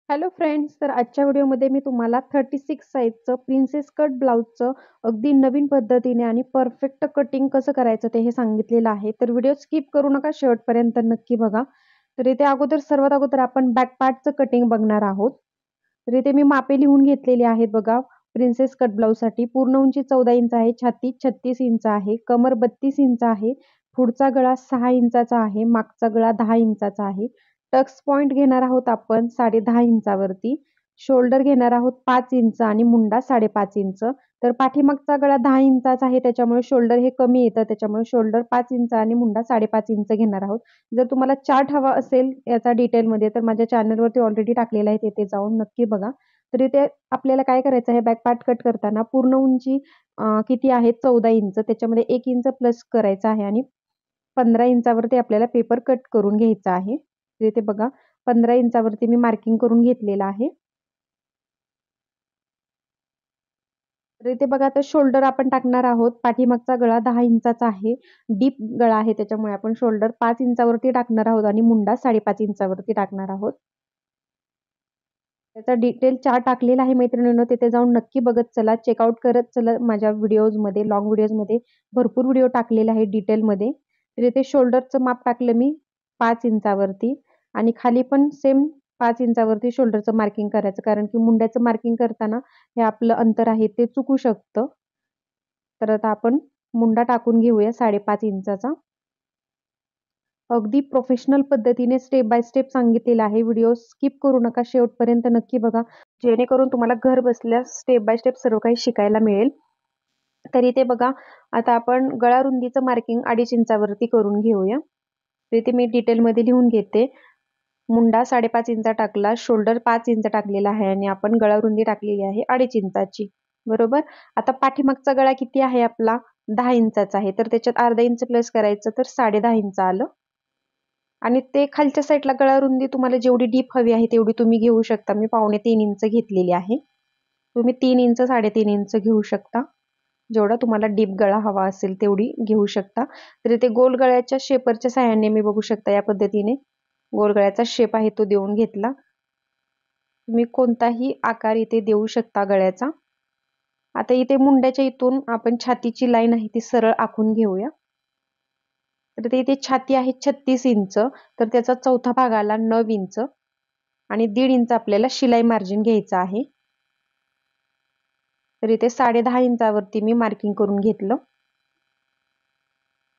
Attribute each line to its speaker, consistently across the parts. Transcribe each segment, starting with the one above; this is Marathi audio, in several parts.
Speaker 1: हॅलो फ्रेंड्स, तर आजच्या व्हिडिओमध्ये मी तुम्हाला 36 साईजचं प्रिन्सेस कट ब्लाउजचं अगदी नवीन पद्धतीने आणि परफेक्ट कटिंग कसं करायचं हे सांगितलेलं आहे. तर व्हिडिओ स्किप करू नका, शेवटपर्यंत नक्की बघा. तर इथे सर्वात अगोदर आपण बॅक पार्टचं कटिंग बघणार आहोत. तर इथे मी मापे लिहून घेतलेली आहेत बघा. प्रिन्सेस कट ब्लाउजसाठी पूर्ण उंची 14 इंच आहे, छाती 36 इंच आहे, कमर 32 इंच आहे, पुढचा गळा 6 इंचाचा आहे, मागचा गळा 10 इंचाचा आहे. टक्स पॉइंट घेणार आहोत आपण 10.5 इंचावरती. शोल्डर घेणार आहोत 5 इंच आणि मुंडा 5.5 इंच. तर पाठीमागचा गळा 10 इंचाचा आहे, त्याच्यामुळे शोल्डर हे कमी येतं, त्याच्यामुळे शोल्डर 5 इंच आणि मुंडा 5.5 इंच घेणार आहोत. जर तुम्हाला चार्ट हवा असेल याचा डिटेलमध्ये तर माझ्या चॅनलवरती ऑलरेडी टाकलेला आहे, तिथे जाऊन नक्की बघा. तर इथे आपल्याला काय करायचं आहे, बॅक पार्ट कट करताना पूर्ण उंची किती आहे 14 इंच, त्याच्यामध्ये 1 इंच प्लस करायचं आहे आणि 15 इंचावरती आपल्याला पेपर कट करून घ्यायचा आहे. तर इथे बघा 15 इंचावरती मी मार्किंग करून घेतलेलं आहे. तर इथे बघा आता शोल्डर आपण टाकणार आहोत. पाठीमागचा गळा 10 इंचाचा आहे. डीप गळा आहे, त्याच्यामुळे आपण शोल्डर 5 इंचावरती टाकणार आहोत आणि मुंडा 5.5 इंचावरती टाकणार आहोत. त्याचा डिटेल चार्ट टाकलेला आहे मैत्रिणींनो, तिथे जाऊन नक्की बघत चला, चेकआउट करत चला. माझ्या व्हिडिओजमध्ये, लॉंग व्हिडिओजमध्ये भरपूर व्हिडिओ टाकलेले आहे डिटेलमध्ये. तर इथे शोल्डरचं माप टाकलं मी 5 इंचावरती आणि खाली पण सेम 5 इंचावरती शोल्डरचं मार्किंग करायचं, कारण की मुंड्याचं मार्किंग करताना हे आपलं अंतर आहे ते चुकू शकतं. तर आता आपण मुंडा टाकून घेऊया 5.5 इंचाचा. अगदी प्रोफेशनल पद्धतीने स्टेप बाय स्टेप सांगितलेला आहे. व्हिडिओ स्किप करू नका, शेवटपर्यंत नक्की बघा, जेणेकरून तुम्हाला घर बसल्या स्टेप बाय स्टेप सर्व काही शिकायला मिळेल. तर इथे बघा, आता आपण गळा रुंदीचं मार्किंग 2.5 इंचावरती करून घेऊया. तर इथे मी डिटेलमध्ये लिहून घेते. मुंडा 5.5 इंचा टाकला, शोल्डर 5 इंच टाकलेला आहे आणि आपण गळा रुंदी टाकलेली आहे 2.5 इंचाची. बरोबर. आता पाठीमागचा गळा किती आहे आपला 10 इंचाचा आहे, तर त्याच्यात अर्धा इंच प्लस करायचं, तर 10.5 इंच आलं. आणि ते खालच्या साईडला गळा रुंदी तुम्हाला जेवढी डीप हवी आहे तेवढी तुम्ही घेऊ शकता. मी 2.25 इंच घेतलेली आहे. तुम्ही 3 इंच 3.5 इंच घेऊ शकता. जेवढा तुम्हाला डीप गळा हवा असेल तेवढी घेऊ शकता. तर इथे गोल गळ्याच्या शेपरच्या साहाय्याने मी बघू शकता या पद्धतीने गोल गळ्याचा शेप आहे तो देऊन घेतला. तुम्ही कोणताही आकार इथे देऊ शकता गळ्याचा. आता इथे मुंड्याच्या इथून आपण छातीची लाईन आहे ती सरळ आखून घेऊया. तर ते इथे छाती आहे 36 इंच, तर त्याचा चौथा भाग आला 9 इंच आणि 1.5 इंच आपल्याला शिलाई मार्जिन घ्यायचं आहे. तर इथे 10.5 इंचावरती मी मार्किंग करून घेतलं.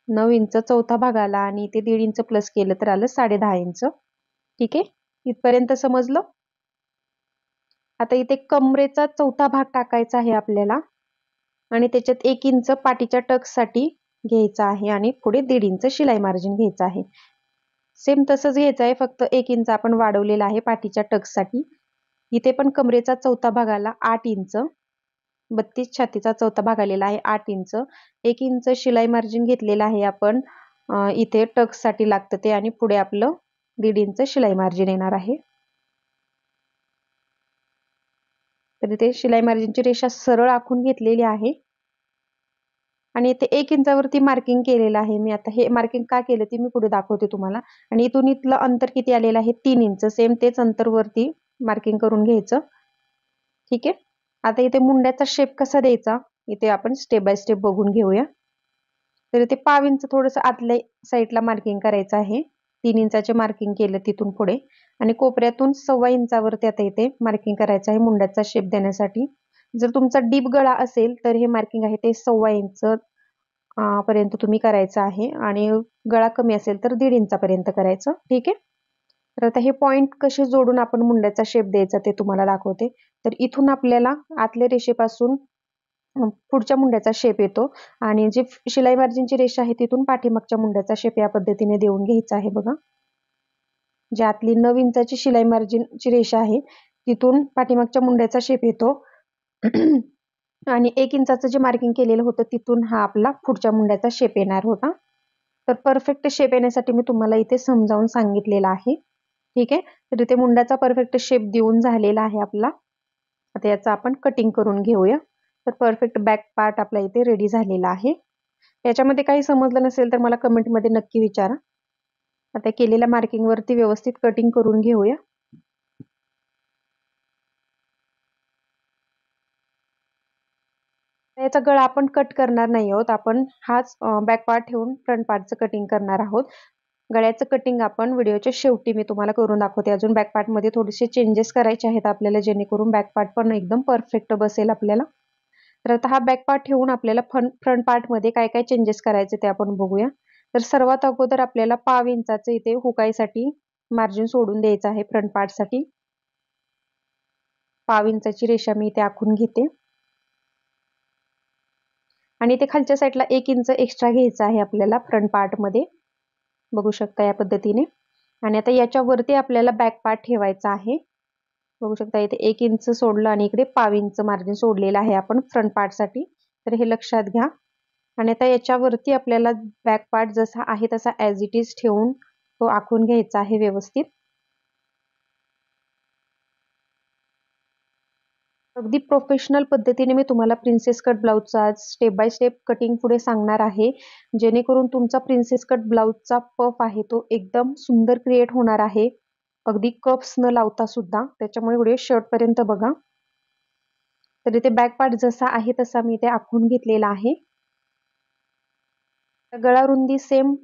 Speaker 1: 9 इंच चौथा भाग आला आणि इथे 1.5 इंच प्लस केलं तर आलं 10.5 इंच. ठीक आहे, इथपर्यंत समजलं. आता इथे कमरेचा चौथा भाग टाकायचा आहे आपल्याला आणि त्याच्यात 1 इंच पाठीच्या टक्ससाठी घ्यायचा आहे आणि पुढे 1.5 इंच शिलाई मार्जिन घ्यायचं आहे. सेम तसंच घ्यायचं आहे, फक्त 1 इंच आपण वाढवलेला आहे पाठीच्या टक्ससाठी. इथे पण कमरेचा चौथा भाग आला 8 इंच. 32 छातीचा चौथा भाग आलेला आहे 8 इंच. 1 इंच शिलाई मार्जिन घेतलेलं आहे आपण, इथे टक्ससाठी लागतं ते, आणि पुढे आपलं 1.5 इंच शिलाई मार्जिन येणार आहे. तर इथे शिलाई मार्जिनची रेषा सरळ आखून घेतलेली आहे आणि इथे 1 इंचावरती मार्किंग केलेलं आहे मी. आता हे मार्किंग का केलं ते मी पुढे दाखवते तुम्हाला. आणि इथून इथलं अंतर किती आलेलं आहे 3 इंच. सेम तेच अंतर वरती मार्किंग करून घ्यायचं. ठीक आहे. आता इथे मुंड्याचा शेप कसा द्यायचा इथे आपण स्टेप बाय स्टेप बघून घेऊया. तर इथे पाव इंच थोडंसं आतल्या साईडला मार्किंग करायचं आहे. 3 इंचाचे मार्किंग केलं तिथून पुढे आणि कोपऱ्यातून 1.25 इंचावरती आता इथे मार्किंग करायचं आहे मुंड्याचा शेप देण्यासाठी. जर तुमचा डीप गळा असेल तर हे मार्किंग आहे ते 1.25 इंच पर्यंत तुम्ही करायचं आहे आणि गळा कमी असेल तर 1.5 इंचापर्यंत करायचं. ठीक आहे. तर आता हे पॉइंट कसे जोडून आपण मुंड्याचा शेप द्यायचा ते तुम्हाला दाखवते. तर इथून आपल्याला आतल्या रेषेपासून पुढच्या मुंड्याचा शेप येतो आणि जी शिलाई मार्जिनची रेषा आहे तिथून पाठीमागच्या मुंड्याचा शेप या पद्धतीने देऊन घ्यायचा आहे बघा. जी आतली 9 इंचाची शिलाई मार्जिनची रेषा आहे तिथून पाठीमागच्या मुंड्याचा शेप येतो आणि 1 इंचाचं जे मार्किंग केलेलं होतं तिथून हा आपला पुढच्या मुंड्याचा शेप येणार होता. तर परफेक्ट शेप येण्यासाठी मी तुम्हाला इथे समजावून सांगितलेलं आहे. ठीक आहे. तर इथे मुंड्याचा परफेक्ट शेप देऊन झालेला आहे आपला. आता याचं आपण कटिंग करून घेऊया. तर परफेक्ट बॅक पार्ट आपला इथे रेडी झालेला आहे. याच्यामध्ये काही समजलं नसेल तर मला कमेंटमध्ये नक्की विचारा. आता केलेल्या मार्किंगवरती व्यवस्थित कटिंग करून घेऊया. याचा गळा आपण कट करणार नाही आहोत, आपण हाच बॅक पार्ट ठेवून फ्रंट पार्टचं कटिंग करणार आहोत. गळ्याचं कटिंग आपण व्हिडिओच्या शेवटी मी तुम्हाला करून दाखवते. अजून बॅक पार्टमध्ये थोडेसे चेंजेस करायचे आहेत आपल्याला, जेणेकरून बॅक पार्ट पण एकदम परफेक्ट बसेल आपल्याला. तर आता हा बॅक पार्ट ठेवून आपल्याला फ्रंट पार्टमध्ये काय काय चेंजेस करायचे ते आपण बघूया. तर सर्वात अगोदर आपल्याला 1.5 इंचाचं इथे हुकाईसाठी मार्जिन सोडून द्यायचं आहे. फ्रंट पार्टसाठी 1.5 इंचाची रेषा मी इथे आखून घेते आणि इथे खालच्या साईडला 1 इंच एक्स्ट्रा घ्यायचं आहे आपल्याला फ्रंट पार्टमध्ये. बघू शकता या पद्धतीने. आणि आता याच्यावरती आपल्याला बॅक पार्ट ठेवायचा आहे. बघू शकता इथे 1 इंच सोडलं आणि इकडे 1.5 इंच मार्जिन सोडलेलं आहे आपण फ्रंट पार्टसाठी. तर हे लक्षात घ्या. आणि आता याच्यावरती आपल्याला बॅक पार्ट जसा आहे तसा ॲज इट इज ठेवून तो आखून घ्यायचा आहे व्यवस्थित. अगदी प्रोफेशनल पद्धतीने मी तुम्हाला प्रिन्सेस कट ब्लाउजचा स्टेप बाय स्टेप कटिंग पुढे सांगणार आहे, जेणेकरून तुमचा प्रिन्सेस कट ब्लाउजचा पफ आहे तो एकदम सुंदर क्रिएट होणार आहे, अगदी कप्स न लावता सुद्धा. त्याच्यामुळे व्हिडिओ शेवटपर्यंत बघा. तर इथे बॅक पार्ट जसा आहे तसा मी इथे आखून घेतलेला आहे. गळा रुंदी सेम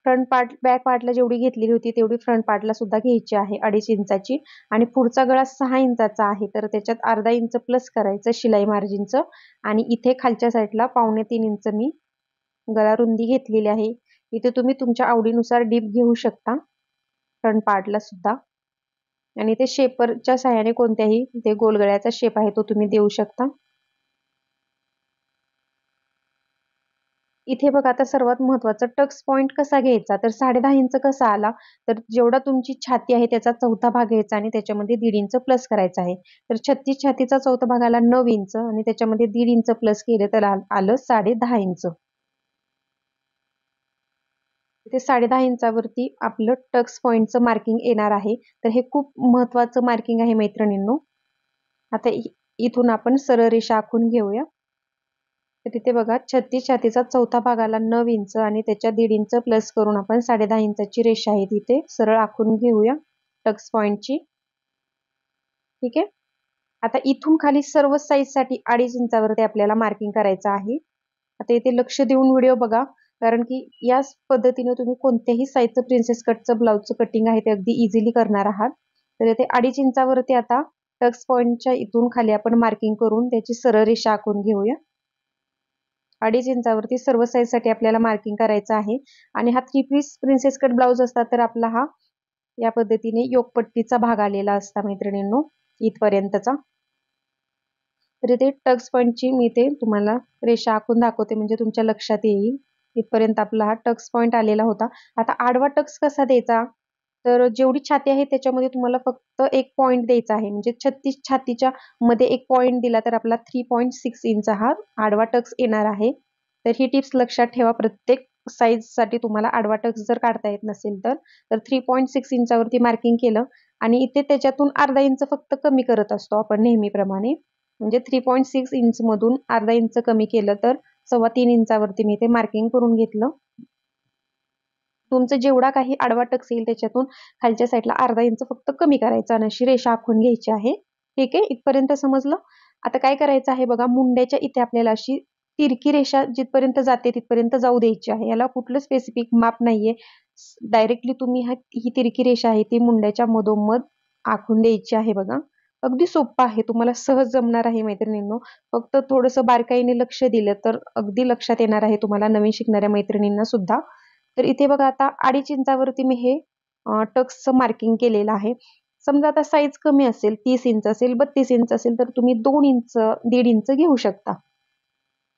Speaker 1: फ्रंट पार्ट बॅक पार्टला जेवढी घेतलेली होती तेवढी फ्रंट पार्टला सुद्धा घ्यायची आहे, 2.5 इंचाची. आणि पुढचा गळा 6 इंचाचा आहे, तर त्याच्यात अर्धा इंच प्लस करायचं शिलाई मार्जिनचं. आणि इथे खालच्या साईडला 2.25 इंच मी गळा रुंदी घेतलेली आहे. इथे तुम्ही तुमच्या आवडीनुसार डीप घेऊ शकता फ्रंट पार्टला सुद्धा. आणि ते शेपरच्या सहाय्याने कोणत्याही ते गोलगळ्याचा शेप आहे तो तुम्ही देऊ शकता. इथे बघा आता सर्वात महत्वाचं टक्स पॉइंट कसा घ्यायचा, तर 10.5 इंच कसा आला, तर जेवढा तुमची छाती आहे त्याचा चौथा भाग घ्यायचा आणि त्याच्यामध्ये 1.5 इंच प्लस करायचा आहे. तर 36 छातीचा चौथा भाग आला 9 इंच आणि त्याच्यामध्ये 1.5 इंच प्लस केले तर आलं 10.5 इंच. इथे 10.5 इंचावरती आपलं टक्स पॉइंटचं मार्किंग येणार आहे. तर हे खूप महत्वाचं मार्किंग आहे मैत्रिणींनो. आता इथून आपण सरळ रेषा आखून घेऊया. तर तिथे बघा 36 छातीचा चौथा भाग आला 9 इंच आणि त्याच्या 1.5 इंच प्लस करून आपण 10.5 इंचाची रेषा आहे तिथे सरळ आखून घेऊया टक्स पॉइंटची. ठीक आहे. आता इथून खाली सर्व साईजसाठी 2.5 इंचावरती आपल्याला मार्किंग करायचं आहे. आता इथे लक्ष देऊन व्हिडिओ बघा, कारण की याच पद्धतीने तुम्ही कोणत्याही साईजचं प्रिन्सेस कटचं ब्लाउजचं कटिंग आहे ते अगदी इझिली करणार आहात. तर इथे 2.5 इंचावरती आता टक्स पॉइंटच्या इथून खाली आपण मार्किंग करून त्याची सरळ रेषा आखून घेऊया. 2.5 इंचावरती सर्व साईजसाठी आपल्याला मार्किंग करायचं आहे. आणि हा 3 पीस प्रिन्सेस कट ब्लाउज असतात, तर आपला हा या पद्धतीने योगपट्टीचा भाग आलेला असता मैत्रिणींनो इथपर्यंतचा. तर इथे टक्स पॉइंटची मी ते तुम्हाला रेषा आखून दाखवते म्हणजे तुमच्या लक्षात येईल. इथपर्यंत आपला हा टक्स पॉइंट आलेला होता. आता आडवा टक्स कसा द्यायचा, तर जेवढी छाती आहे त्याच्यामध्ये तुम्हाला फक्त 1 पॉइंट द्यायचा आहे. म्हणजे 36 छातीच्या मध्ये 1 पॉइंट दिला तर आपला 3.6 इंच हा आडवा टक्स येणार आहे. तर ही टिप्स लक्षात ठेवा. प्रत्येक साईजसाठी तुम्हाला आडवा टक्स जर काढता येत नसेल तर 3.6 इंचावरती मार्किंग केलं आणि इथे त्याच्यातून अर्धा इंच फक्त कमी करत असतो आपण नेहमीप्रमाणे. म्हणजे 3.6 इंच मधून अर्धा इंच कमी केलं तर 3.25 इंचावरती मी ते मार्किंग करून घेतलं. तुमचं जेवढा काही आडवा टक्स येईल त्याच्यातून खालच्या साईडला अर्धा इंच फक्त कमी करायचा आणि अशी रेषा आखून घ्यायची आहे. ठीक आहे, इथपर्यंत समजलं. आता काय करायचं आहे बघा, मुंड्याच्या इथे आपल्याला अशी तिरकी रेषा जिथपर्यंत जाते तिथपर्यंत जाऊ द्यायची आहे. याला कुठलं स्पेसिफिक माप नाहीये. डायरेक्टली तुम्ही ही तिरकी रेषा आहे ती मुंड्याच्या मधोमध आखून द्यायची आहे बघा. अगदी सोपं आहे, तुम्हाला सहज जमणार आहे मैत्रिणींनो. फक्त थोडंसं बारकाईने लक्ष दिलं तर अगदी लक्षात येणार आहे तुम्हाला, नवीन शिकणाऱ्या मैत्रिणींना सुद्धा. तर इथे बघा आता 2.5 इंचावरती मी हे टक्सचं मार्किंग केलेलं आहे. समजा आता साईज कमी असेल, 30 इंच असेल, 32 इंच असेल, तर तुम्ही 2 इंच 1.5 इंच घेऊ शकता.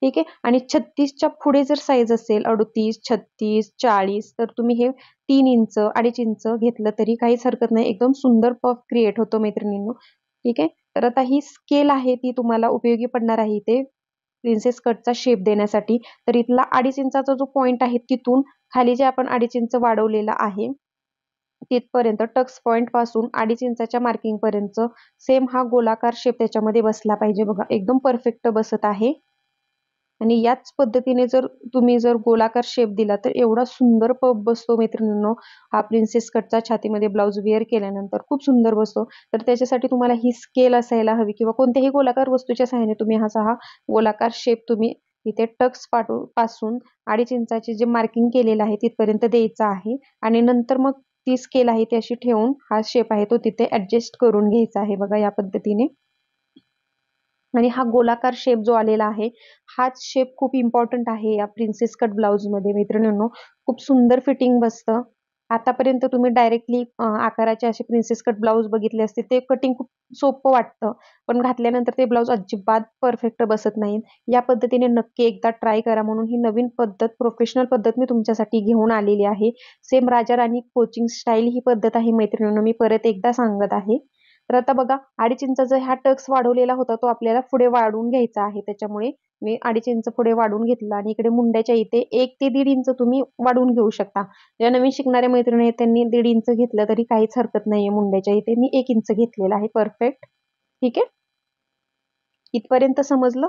Speaker 1: ठीक आहे. आणि 36च्या पुढे जर साईज असेल 38, 36, 40 तर तुम्ही हे 3 इंच 2.5 इंच घेतलं तरी काहीच हरकत नाही. एकदम सुंदर पफ क्रिएट होतो मैत्रिणींनो. ठीक आहे. तर आता ही स्केल आहे ती तुम्हाला उपयोगी पडणार आहे इथे प्रिन्सेस कटचा शेप देण्यासाठी. तर इथला 2.5 इंचाचा जो पॉइंट आहे तिथून खाली जे आपण 2.5 इंच वाढवलेला आहे तिथपर्यंत टक्स पॉइंट पासून 2.5 इंचाच्या मार्किंग पर्यंत सेम हा गोलाकार शेप त्याच्यामध्ये बसला पाहिजे बघा. एकदम परफेक्ट बसत आहे. आणि याच पद्धतीने जर तुम्ही गोलाकार शेप दिला तर एवढा सुंदर पफ बसतो मैत्रिणींनो. हा प्रिन्सेस कटचा छातीमध्ये ब्लाऊज वेअर केल्यानंतर खूप सुंदर बसतो. तर त्याच्यासाठी तुम्हाला ही स्केल असायला हवी किंवा कोणत्याही गोलाकार वस्तूच्या सहाय्याने तुम्ही हा गोलाकार शेप तुम्ही इथे टक्स पासून 2.5 इंचाचे जे मार्किंग केलेलं आहे तिथपर्यंत द्यायचं आहे. आणि नंतर मग ती स्केल आहे ती अशी ठेवून हा शेप आहे तो तिथे ऍडजस्ट करून घ्यायचा आहे बघा या पद्धतीने. आणि हा गोलाकार शेप जो आलेला आहे हाच शेप खूप इम्पॉर्टंट आहे या प्रिन्सेस कट ब्लाउज मध्ये मैत्रिणींनो. खूप सुंदर फिटिंग बसतं. आतापर्यंत तुम्ही डायरेक्टली आकाराचे असे प्रिन्सेस कट ब्लाउज बघितले असते, ते कटिंग खूप सोपं वाटतं, पण घातल्यानंतर ते ब्लाउज अजिबात परफेक्ट बसत नाहीत. या पद्धतीने नक्की एकदा ट्राय करा. म्हणून ही नवीन पद्धत, प्रोफेशनल पद्धत मी तुमच्यासाठी घेऊन आलेली आहे. Same Raja Rani coaching style ही पद्धत आहे मैत्रिणींनो. मी परत एकदा सांगत आहे. तर आता बघा 2.5 इंचाचा हा टक्स वाढवलेला होता तो आपल्याला पुढे वाढवून घ्यायचा आहे. त्याच्यामुळे मी 2.5 इंच पुढे वाढवून घेतला आणि इकडे मुंड्याच्या इथे 1 ते 1.5 इंच तुम्ही वाढवून घेऊ शकता. ज्या नवीन शिकणाऱ्या मैत्रिणी आहेत त्यांनी 1.5 इंच घेतलं तरी काहीच हरकत नाहीये. मुंड्याच्या इथे मी 1 इंच घेतलेला आहे. परफेक्ट. ठीक आहे. इथपर्यंत समजलं.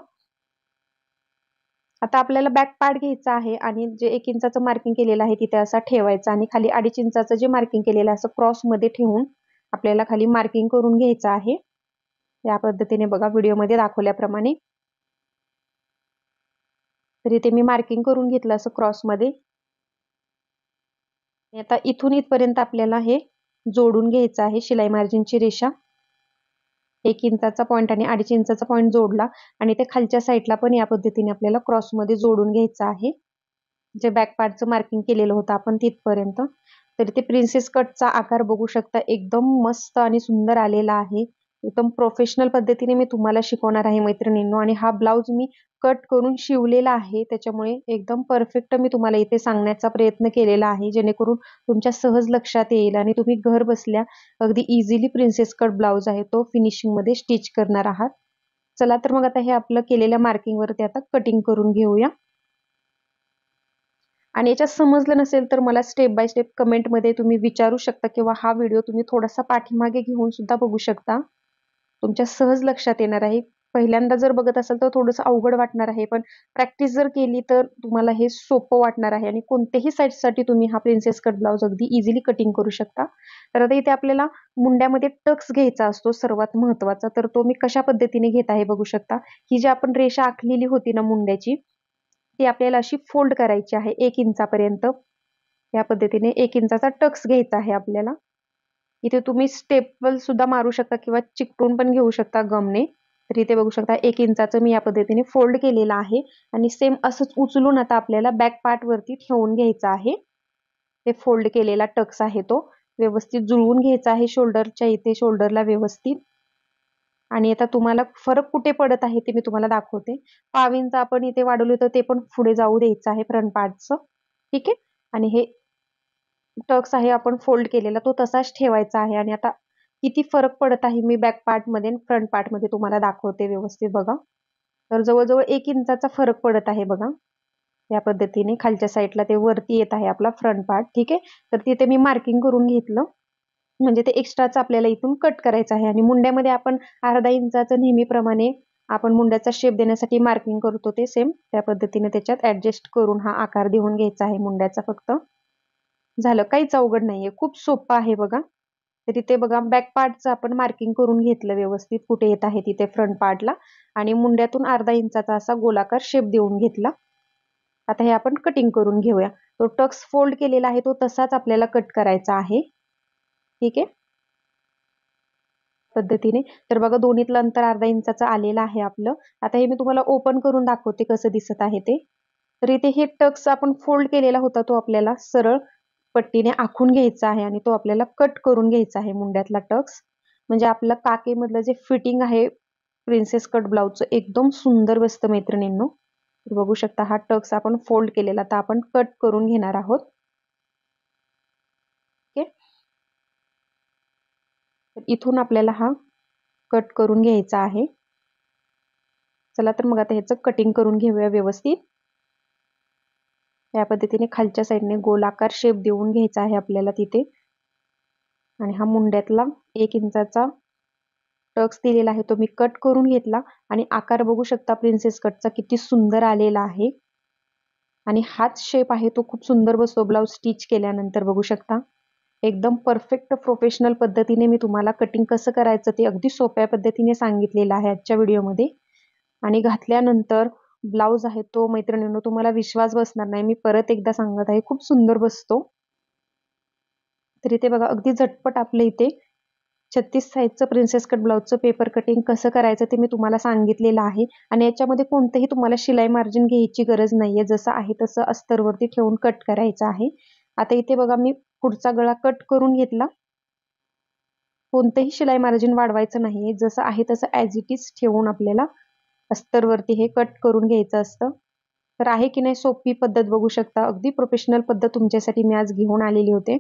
Speaker 1: आता आपल्याला बॅक पार्ट घ्यायचा आहे आणि जे 1 इंचाचं मार्किंग केलेलं आहे तिथे असा ठेवायचा आणि खाली 2.5 इंचाचं जे मार्किंग केलेलं आहे असं क्रॉस मध्ये ठेवून आपल्याला खाली मार्किंग करून घ्यायचं आहे. या पद्धतीने बघा व्हिडिओमध्ये दाखवल्याप्रमाणे. तर इथे मी मार्किंग करून घेतलं असं क्रॉसमध्ये. आता इथून इथपर्यंत आपल्याला हे जोडून घ्यायचं आहे. शिलाई मार्जिनची रेषा 1 इंचाचा पॉईंट आणि 2.5 इंचाचा पॉईंट जोडला आणि ते खालच्या साईडला पण या पद्धतीने आपल्याला क्रॉसमध्ये जोडून घ्यायचं आहे. जे बॅक पार्टचं मार्किंग केलेलं होतं आपण तिथपर्यंत. तर ते प्रिन्सेस कटचा आकार बघू शकता, एकदम मस्त आणि सुंदर आलेला आहे. एकदम प्रोफेशनल पद्धतीने मी तुम्हाला शिकवणार आहे मैत्रिणींनो. आणि हा ब्लाउज मी कट करून शिवलेला आहे, त्याच्यामुळे एकदम परफेक्ट मी तुम्हाला इथे सांगण्याचा प्रयत्न केलेला आहे, जेणेकरून तुमच्या सहज लक्षात येईल आणि तुम्ही घर बसल्या अगदी इझिली प्रिन्सेस कट ब्लाउज आहे तो फिनिशिंग मध्ये स्टिच करणार आहात. चला तर मग आता हे आपलं केलेल्या मार्किंग वरती आता कटिंग करून घेऊया. आणि याच्यात समजलं नसेल तर मला स्टेप बाय स्टेप कमेंटमध्ये तुम्ही विचारू शकता किंवा हा व्हिडिओ तुम्ही थोडासा पाठीमागे घेऊन सुद्धा बघू शकता. तुमच्या सहज लक्षात येणार आहे. पहिल्यांदा जर बघत असाल तर थोडंसं अवघड वाटणार आहे, पण प्रॅक्टिस जर केली तर तुम्हाला हे सोपं वाटणार आहे आणि कोणत्याही साईजसाठी तुम्ही हा प्रिन्सेस कट ब्लाउज अगदी इझिली कटिंग करू शकता. तर आता इथे आपल्याला मुंड्यामध्ये टक्स घ्यायचा असतो सर्वात महत्त्वाचा, तर तो मी कशा पद्धतीने घेत आहे बघू शकता. ही जी आपण रेषा आखलेली होती ना मुंड्याची, ती आपल्याला अशी फोल्ड करायची आहे 1 इंचापर्यंत. या पद्धतीने 1 इंचाचा टक्स घ्यायचा आहे आपल्याला. इथे तुम्ही स्टेपल सुद्धा मारू शकता किंवा चिकटून पण घेऊ शकता गमने. तर इथे बघू शकता 1 इंचाचं मी या पद्धतीने फोल्ड केलेलं आहे आणि सेम असंच उचलून आता आपल्याला बॅक पार्ट वरती ठेवून घ्यायचं आहे. ते फोल्ड केलेला टक्स आहे तो व्यवस्थित जुळवून घ्यायचा आहे शोल्डरच्या इथे, शोल्डरला व्यवस्थित. आणि आता तुम्हाला फरक कुठे पडत आहे ते मी तुम्हाला दाखवते. 1/2 इंच आपण इथे वाढवलं होतं ते पण पुढे जाऊ द्यायचं आहे फ्रंट पार्टचं. ठीक आहे. आणि हे टक्स आहे आपण फोल्ड केलेला तो तसाच ठेवायचा आहे. आणि आता किती फरक पडत आहे मी बॅक पार्ट मध्ये आणि फ्रंट पार्ट मध्ये तुम्हाला दाखवते व्यवस्थित बघा. तर जवळजवळ 1 इंचाचा फरक पडत आहे बघा. या पद्धतीने खालच्या साईडला ते वरती येत आहे आपला फ्रंट पार्ट. ठीक आहे. तर तिथे मी मार्किंग करून घेतलं, म्हणजे ते एक्स्ट्राचं आपल्याला इथून कट करायचं आहे. आणि मुंड्यामध्ये आपण 1/2 इंचाचं नेहमीप्रमाणे आपण मुंड्याचा शेप देण्यासाठी मार्किंग करतो ते सेम त्या पद्धतीने त्याच्यात ऍडजस्ट करून हा आकार देऊन घ्यायचा आहे मुंड्याचा. फक्त झालं, काहीच अवघड नाहीये, खूप सोपं आहे बघा. तर इथे बघा बॅक पार्टचं आपण मार्किंग करून घेतलं व्यवस्थित कुठे येत आहे तिथे फ्रंट पार्टला आणि मुंड्यातून 1/2 इंचाचा असा गोलाकार शेप देऊन घेतला. आता हे आपण कटिंग करून घेऊया. तो टक्स फोल्ड केलेला आहे तो तसाच आपल्याला कट करायचा आहे. ठीक आहे. पद्धतीने तर बघा दोन्हीतलं अंतर 1/2 इंचाचं आलेलं आहे आपलं. आता हे मी तुम्हाला ओपन करून दाखवते कसं दिसत आहे ते. तर इथे हे टक्स आपण फोल्ड केलेला होता तो आपल्याला सरळ पट्टीने आखून घ्यायचा आहे आणि तो आपल्याला कट करून घ्यायचा आहे मुंड्यातला टक्स. म्हणजे आपलं काकेमधलं जे फिटिंग आहे प्रिन्सेस कट ब्लाउजचं एकदम सुंदर बसतं मैत्रिणींनो. बघू शकता हा टक्स आपण फोल्ड केलेला तर आपण कट करून घेणार आहोत. ओके. तर इथून आपल्याला हा कट करून घ्यायचा आहे. चला तर मग आता ह्याचं कटिंग करून घेऊया व्यवस्थित. या पद्धतीने खालच्या साईडने गोलाकार शेप देऊन घ्यायचा आहे आपल्याला तिथे. आणि हा मुंड्यातला 1 इंचाचा टक्स दिलेला आहे तो मी कट करून घेतला आणि आकार बघू शकता प्रिन्सेस कटचा किती सुंदर आलेला आहे. आणि हाच शेप आहे तो खूप सुंदर बसतो ब्लाउज स्टिच केल्यानंतर बघू शकता. एकदम परफेक्ट प्रोफेशनल पद्धतीने मी तुम्हाला कटिंग कसं करायचं ते अगदी सोप्या पद्धतीने सांगितलेलं आहे आजच्या व्हिडिओमध्ये. आणि घातल्यानंतर ब्लाउज आहे तो मैत्रिणींनो तुम्हाला विश्वास बसणार नाही, मी परत एकदा सांगत आहे, खूप सुंदर बसतो. तर इथे बघा अगदी झटपट आपल्या इथे 36 साईजचं प्रिन्सेस कट ब्लाउजचं पेपर कटिंग कसं करायचं ते मी तुम्हाला सांगितलेलं आहे. आणि याच्यामध्ये कोणतंही तुम्हाला शिलाई मार्जिन घ्यायची गरज नाहीये, जसं आहे तसं अस्तरवरती ठेवून कट करायचं आहे. आता इथे बघा मी पुढचा गळा कट करून घेतला. कोणतंही शिलाई मार्जिन वाढवायचं नाहीये, जसं आहे तसं ॲज इट इज ठेवून आपल्याला अस्तरवरती हे कट करून घ्यायचं असतं. तर आहे की नाही सोपी पद्धत बघू शकता. अगदी प्रोफेशनल पद्धत तुमच्यासाठी मी आज घेऊन आलेली होते.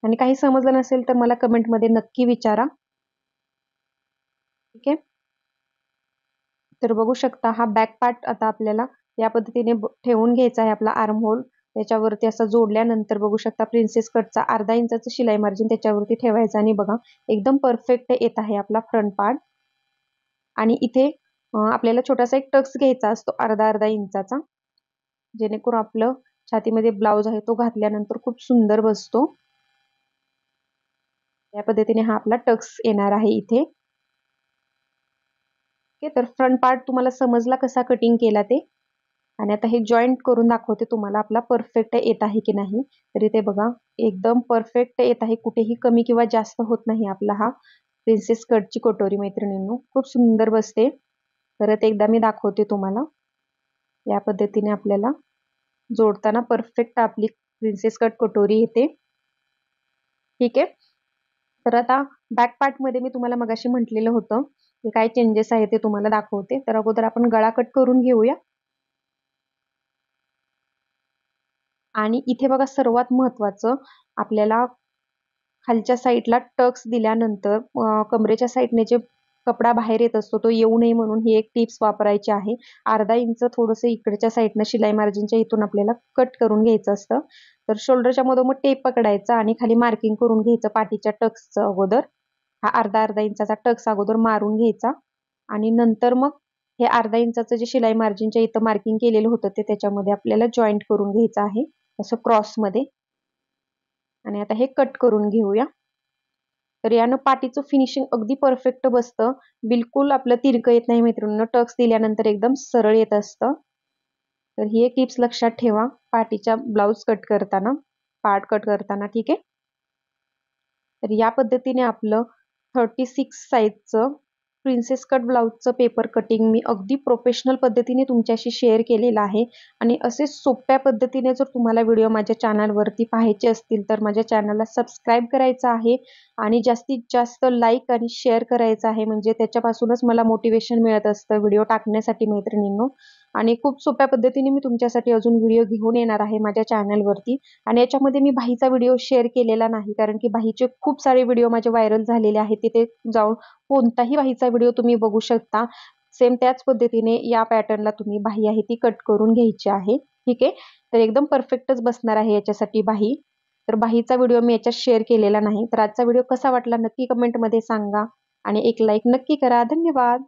Speaker 1: आणि काही समजलं नसेल तर मला कमेंटमध्ये नक्की विचारा. ठीक आहे. तर बघू शकता हा बॅक पार्ट आता आपल्याला या पद्धतीने ठेवून घ्यायचा आहे. आपला आर्म होल त्याच्यावरती असं जोडल्यानंतर बघू शकता प्रिन्सेस कटचा अर्धा इंचाचं शिलाई मार्जिन त्याच्यावरती ठेवायचं आणि बघा एकदम परफेक्ट येत आहे आपला फ्रंट पार्ट. आणि इथे आपल्याला छोटासा एक टक्स घ्यायचा असतो अर्धा इंचाचा, जेणेकरून आपलं छातीमध्ये ब्लाउज आहे तो घातल्यानंतर खूप सुंदर बसतो. या पद्धतीने हा आपला टक्स येणार आहे इथे. ओके, तर फ्रंट पार्ट तुम्हाला समजला कसा कटिंग केला ते. आणि आता हे जॉईंट करून दाखवते तुम्हाला आपला परफेक्ट येत आहे की नाही. तर इथे बघा एकदम परफेक्ट येत आहे, कुठेही कमी किंवा जास्त होत नाही आपला हा प्रिन्सेस कटची कटोरी मैत्रिणींनो, खूप सुंदर बसते. परत एकदा मी दाखवते तुम्हाला. या पद्धतीने आपल्याला जोडताना परफेक्ट आपली प्रिन्सेस कट कटोरी येते. ठीक आहे. तर आता बॅक पार्ट मध्ये मी तुम्हाला मगाशी म्हटलेलं होतं की काय चेंजेस आहे ते तुम्हाला दाखवते. तर अगोदर आपण गळा कट करून घेऊया. आणि इथे बघा सर्वात महत्त्वाचं आपल्याला खालच्या साईडला टक्स दिल्यानंतर कमरेच्या साईडने जे कपडा बाहेर येत असतो तो येऊ नये म्हणून ही एक टिप्स वापरायची आहे. अर्धा इंच थोडंसं इकडच्या साईडनं शिलाई मार्जिनच्या इथून आपल्याला कट करून घ्यायचं असतं. तर शोल्डरच्या मधोमध टेप पकडायचा आणि खाली मार्किंग करून घ्यायचं पाठीच्या टक्सचं अगोदर. हा अर्धा इंचाचा टक्स अगोदर मारून घ्यायचा आणि नंतर मग हे अर्धा इंचाचं जे शिलाई मार्जिनच्या इथं मार्किंग केलेलं होतं ते त्याच्यामध्ये आपल्याला जॉईंट करून घ्यायचं आहे असं क्रॉसमध्ये. आणि आता हे कट करून घेऊया. तर यानं पाठीचं फिनिशिंग अगदी परफेक्ट बसतं. बिलकुल आपलं तिरकं येत नाही मैत्रिणींनो, टक्स दिल्यानंतर एकदम सरळ येत असतं. तर ही एक टिप्स लक्षात ठेवा पाठीच्या ब्लाउज कट करताना, पार्ट कट करताना. ठीक आहे. तर या पद्धतीने आपलं 36 साईजचं प्रिन्सेस कट ब्लाउजचं पेपर कटिंग मी अगदी प्रोफेशनल पद्धतीने तुमच्याशी शेअर केलेलं आहे. आणि असे सोप्या पद्धतीने जर तुम्हाला व्हिडिओ माझ्या चॅनलवरती पाहायचे असतील तर माझ्या चॅनलला सबस्क्राईब करायचं आहे आणि जास्तीत जास्त लाईक आणि शेअर करायचं आहे, म्हणजे त्याच्यापासूनच मला मोटिवेशन मिळत असतं व्हिडिओ टाकण्यासाठी मैत्रिणींनो. आणि खूप सोप्या पद्धतीने मी तुमच्यासाठी अजून व्हिडिओ घेऊन येणार आहे माझ्या चॅनलवरती. आणि याच्यामध्ये मी बाहीचा व्हिडिओ शेअर केलेला नाही, कारण की बाहीचे खूप सारे व्हिडिओ माझे व्हायरल झालेले आहेत. तिथे जाऊन कोणताही बाहीचा व्हिडिओ तुम्ही बघू शकता. सेम त्याच पद्धतीने या पॅटर्नला तुम्ही बाही आहे ती कट करून घ्यायची आहे. ठीक आहे. तर एकदम परफेक्टच बसणार आहे याच्यासाठी बाही. तर बाहीचा व्हिडिओ मी याच्यात शेअर केलेला नाही. तर आजचा व्हिडिओ कसा वाटला नक्की कमेंटमध्ये सांगा आणि एक लाईक नक्की करा. धन्यवाद.